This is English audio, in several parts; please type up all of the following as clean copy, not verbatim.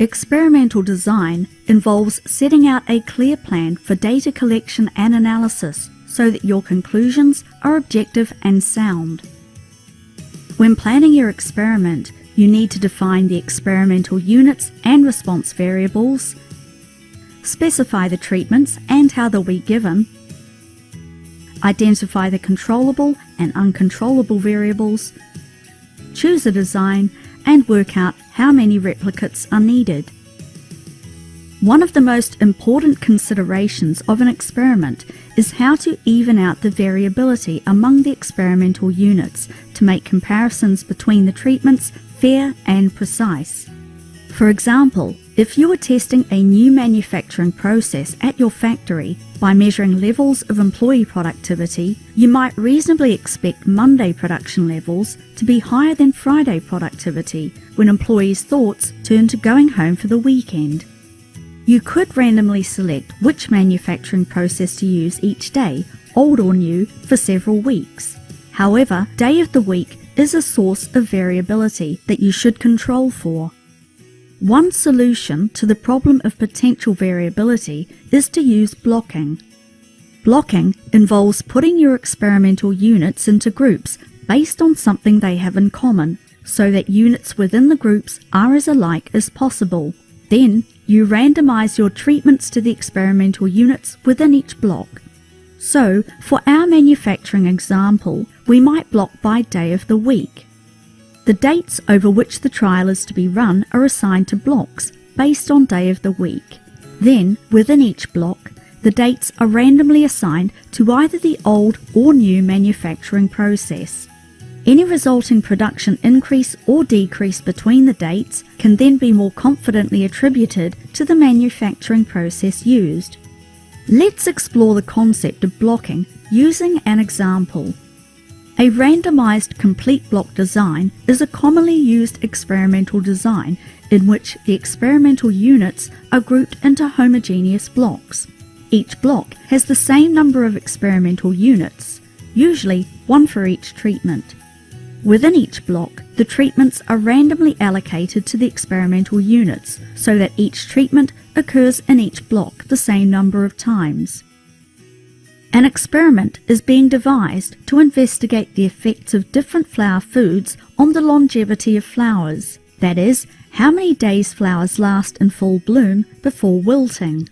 Experimental design involves setting out a clear plan for data collection and analysis so that your conclusions are objective and sound. When planning your experiment, you need to define the experimental units and response variables, specify the treatments and how they'll be given, identify the controllable and uncontrollable variables, choose a design, and work out how many replicates are needed. One of the most important considerations of an experiment is how to even out the variability among the experimental units to make comparisons between the treatments fair and precise. For example, if you were testing a new manufacturing process at your factory by measuring levels of employee productivity, you might reasonably expect Monday production levels to be higher than Friday productivity when employees' thoughts turn to going home for the weekend. You could randomly select which manufacturing process to use each day, old or new, for several weeks. However, day of the week is a source of variability that you should control for. One solution to the problem of potential variability is to use blocking. Blocking involves putting your experimental units into groups based on something they have in common, so that units within the groups are as alike as possible. Then, you randomize your treatments to the experimental units within each block. So, for our manufacturing example, we might block by day of the week. The dates over which the trial is to be run are assigned to blocks based on day of the week. Then, within each block, the dates are randomly assigned to either the old or new manufacturing process. Any resulting production increase or decrease between the dates can then be more confidently attributed to the manufacturing process used. Let's explore the concept of blocking using an example. A randomized complete block design is a commonly used experimental design in which the experimental units are grouped into homogeneous blocks. Each block has the same number of experimental units, usually one for each treatment. Within each block, the treatments are randomly allocated to the experimental units so that each treatment occurs in each block the same number of times. An experiment is being devised to investigate the effects of different flower foods on the longevity of flowers, that is, how many days flowers last in full bloom before wilting.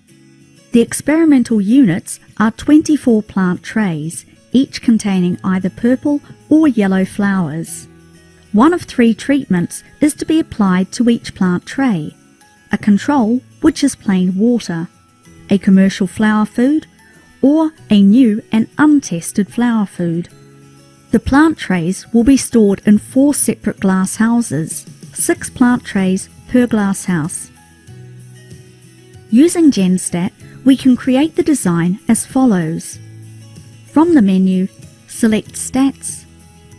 The experimental units are 24 plant trays, each containing either purple or yellow flowers. One of 3 treatments is to be applied to each plant tray: a control, which is plain water, a commercial flower food, or a new and untested flower food. The plant trays will be stored in 4 separate glass houses, 6 plant trays per glass house. Using Genstat, we can create the design as follows. From the menu, select Stats,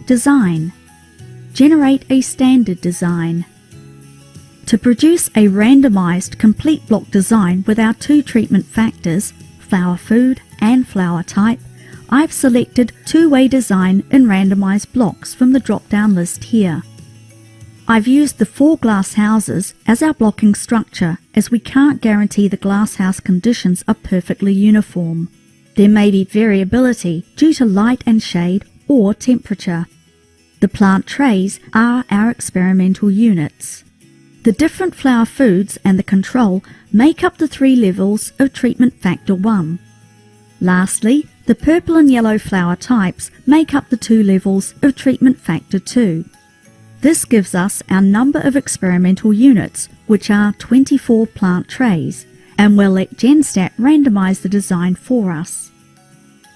Design, generate a standard design. To produce a randomized complete block design with our 2 treatment factors, flower food and flower type, I've selected two-way design in randomized blocks from the drop-down list here. I've used the 4 glass houses as our blocking structure, as we can't guarantee the glasshouse conditions are perfectly uniform. There may be variability due to light and shade or temperature. The plant trays are our experimental units. The different flower foods and the control make up the 3 levels of treatment factor 1. Lastly, the purple and yellow flower types make up the 2 levels of treatment factor 2. This gives us our number of experimental units, which are 24 plant trays, and we'll let Genstat randomize the design for us.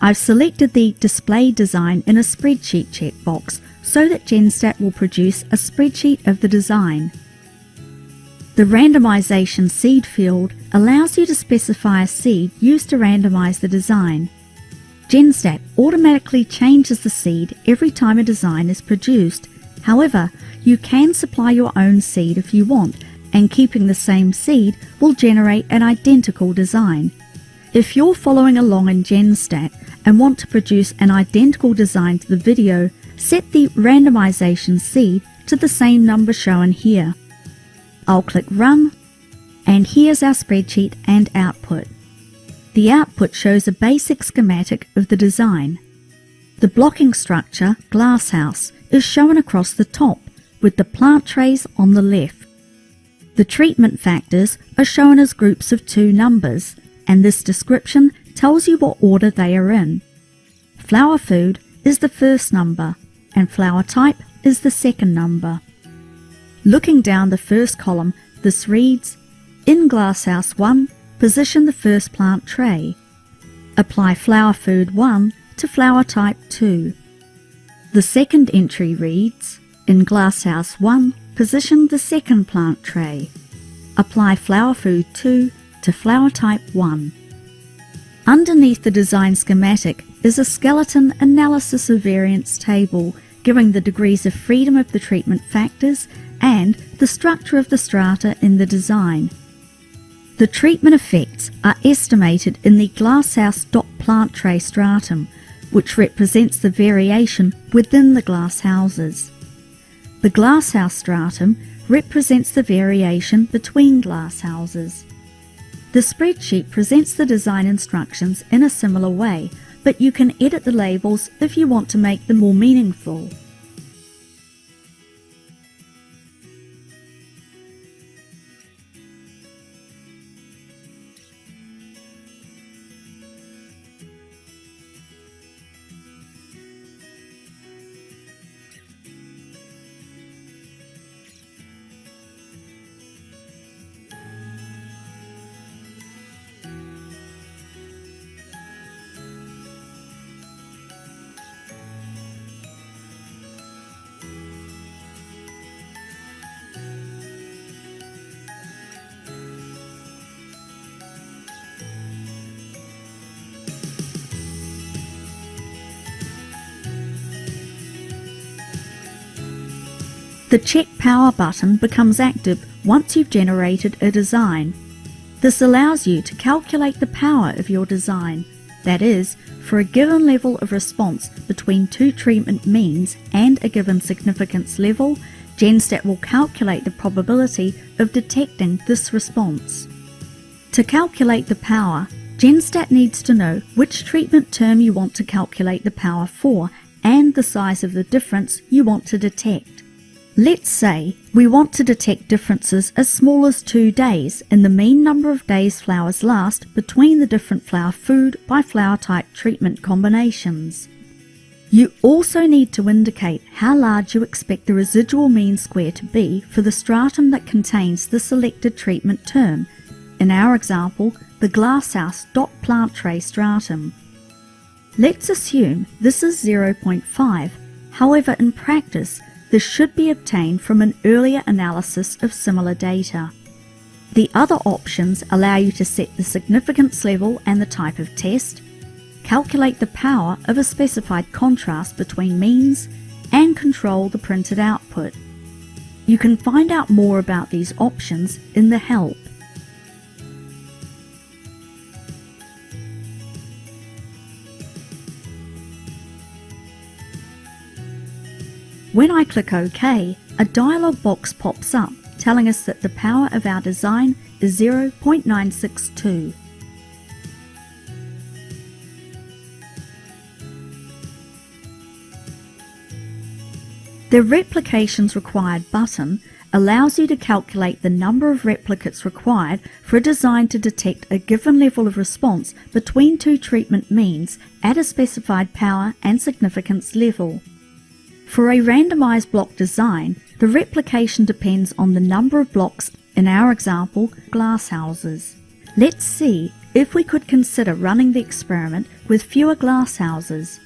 I've selected the Display Design in a Spreadsheet checkbox so that Genstat will produce a spreadsheet of the design. The randomization seed field allows you to specify a seed used to randomize the design. Genstat automatically changes the seed every time a design is produced. However, you can supply your own seed if you want, and keeping the same seed will generate an identical design. If you're following along in Genstat and want to produce an identical design to the video, set the randomization seed to the same number shown here. I'll click Run, And here's our spreadsheet and output. The output shows a basic schematic of the design. The blocking structure, glasshouse, is shown across the top, with the plant trays on the left. The treatment factors are shown as groups of 2 numbers, and this description tells you what order they are in. Flower food is the first number, and flower type is the second number. Looking down the first column, this reads, in glasshouse 1, position the first plant tray. Apply flower food 1 to flower type 2. The second entry reads, in glasshouse 1, position the second plant tray. Apply flower food 2 to flower type 1. Underneath the design schematic is a skeleton analysis of variance table giving the degrees of freedom of the treatment factors and the structure of the strata in the design. The treatment effects are estimated in the glasshouse dot plant tray stratum, which represents the variation within the glasshouses. The glasshouse stratum represents the variation between glasshouses. The spreadsheet presents the design instructions in a similar way, but you can edit the labels if you want to make them more meaningful. The Check Power button becomes active once you've generated a design. This allows you to calculate the power of your design. That is, for a given level of response between 2 treatment means and a given significance level, Genstat will calculate the probability of detecting this response. To calculate the power, Genstat needs to know which treatment term you want to calculate the power for and the size of the difference you want to detect. Let's say we want to detect differences as small as 2 days in the mean number of days flowers last between the different flower food by flower type treatment combinations. You also need to indicate how large you expect the residual mean square to be for the stratum that contains the selected treatment term, in our example, the glasshouse dot plant tray stratum. Let's assume this is 0.5, however in practice, this should be obtained from an earlier analysis of similar data. The other options allow you to set the significance level and the type of test, calculate the power of a specified contrast between means, and control the printed output. You can find out more about these options in the help. When I click OK, a dialog box pops up telling us that the power of our design is 0.962. The Replications Required button allows you to calculate the number of replicates required for a design to detect a given level of response between 2 treatment means at a specified power and significance level. For a randomized block design, the replication depends on the number of blocks, in our example, glasshouses. Let's see if we could consider running the experiment with fewer glasshouses.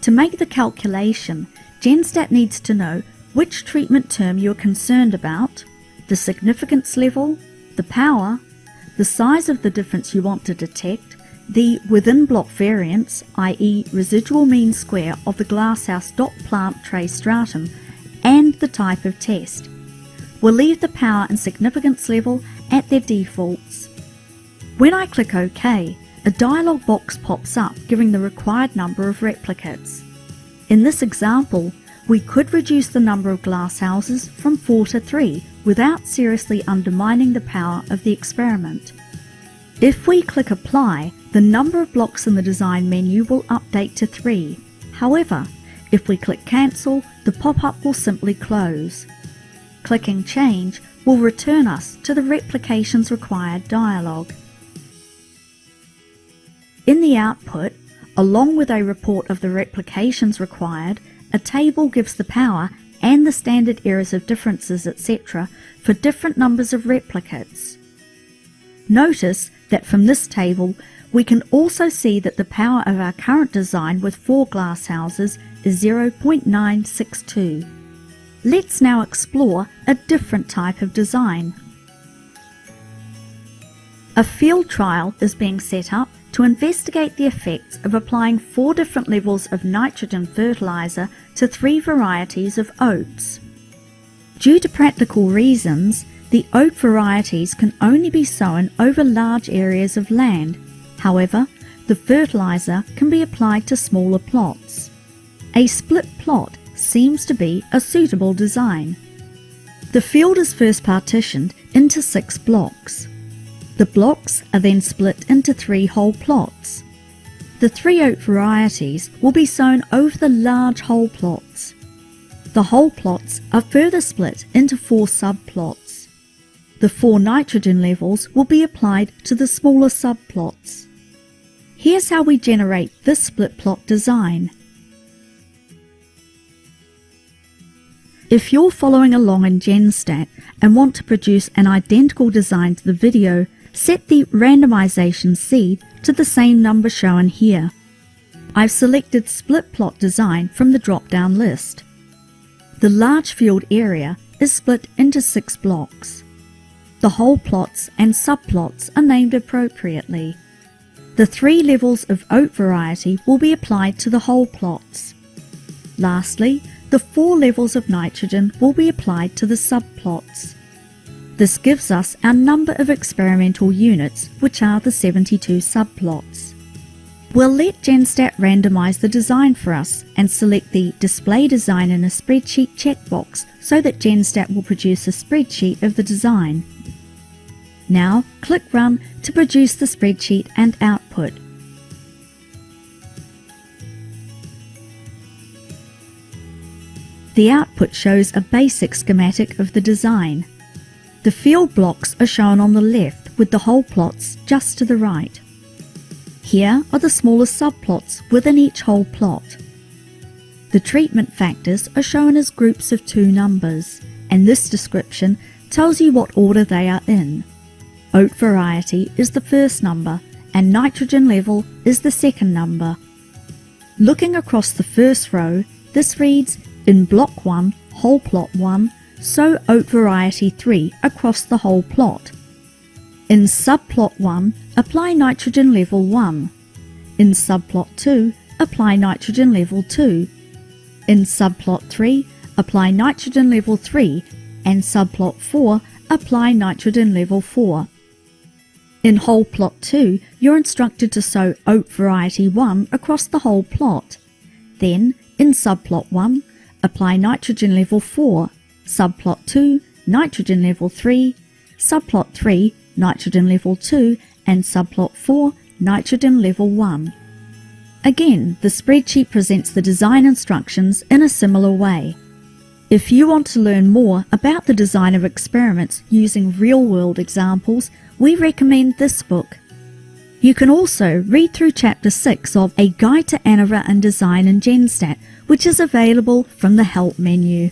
To make the calculation, Genstat needs to know which treatment term you are concerned about, the significance level, the power, the size of the difference you want to detect, the within block variance, i.e. residual mean square of the glasshouse dot plant tray stratum, and the type of test. We'll leave the power and significance level at their defaults. When I click OK, a dialog box pops up giving the required number of replicates. In this example, we could reduce the number of glasshouses from 4 to 3 without seriously undermining the power of the experiment. If we click Apply, the number of blocks in the design menu will update to 3. However, if we click Cancel, the pop-up will simply close. Clicking Change will return us to the Replications Required dialog. In the output, along with a report of the replications required, a table gives the power and the standard errors of differences, etc. for different numbers of replicates. Notice that from this table, we can also see that the power of our current design with 4 glass houses is 0.962. Let's now explore a different type of design. A field trial is being set up to investigate the effects of applying 4 different levels of nitrogen fertilizer to 3 varieties of oats. Due to practical reasons, the oat varieties can only be sown over large areas of land. However, the fertilizer can be applied to smaller plots. A split plot seems to be a suitable design. The field is first partitioned into 6 blocks. The blocks are then split into 3 whole plots. The 3 oat varieties will be sown over the large whole plots. The whole plots are further split into 4 subplots. The 4 nitrogen levels will be applied to the smaller subplots. Here's how we generate this split plot design. If you're following along in Genstat and want to produce an identical design to the video, set the randomization seed to the same number shown here. I've selected Split Plot Design from the drop-down list. The large field area is split into 6 blocks. The whole plots and subplots are named appropriately. The 3 levels of oat variety will be applied to the whole plots. Lastly, the 4 levels of nitrogen will be applied to the subplots. This gives us our number of experimental units, which are the 72 subplots. We'll let Genstat randomize the design for us and select the Display Design in a Spreadsheet checkbox so that Genstat will produce a spreadsheet of the design. Now click Run to produce the spreadsheet and output. The output shows a basic schematic of the design. The field blocks are shown on the left with the whole plots just to the right. Here are the smaller subplots within each whole plot. The treatment factors are shown as groups of 2 numbers, and this description tells you what order they are in. Oat variety is the first number, and nitrogen level is the second number. Looking across the first row, this reads, in block 1, whole plot 1, sow oat variety 3 across the whole plot. In subplot 1, apply nitrogen level 1. In subplot 2, apply nitrogen level 2. In subplot 3, apply nitrogen level 3, and subplot 4, apply nitrogen level 4. In whole plot 2, you're instructed to sow oat variety 1 across the whole plot. Then, in subplot 1, apply nitrogen level 4, subplot 2, nitrogen level 3, subplot 3, nitrogen level 2, and subplot 4, nitrogen level 1. Again, the spreadsheet presents the design instructions in a similar way. If you want to learn more about the design of experiments using real-world examples, we recommend this book. You can also read through Chapter 6 of A Guide to ANOVA and Design in Genstat, which is available from the Help menu.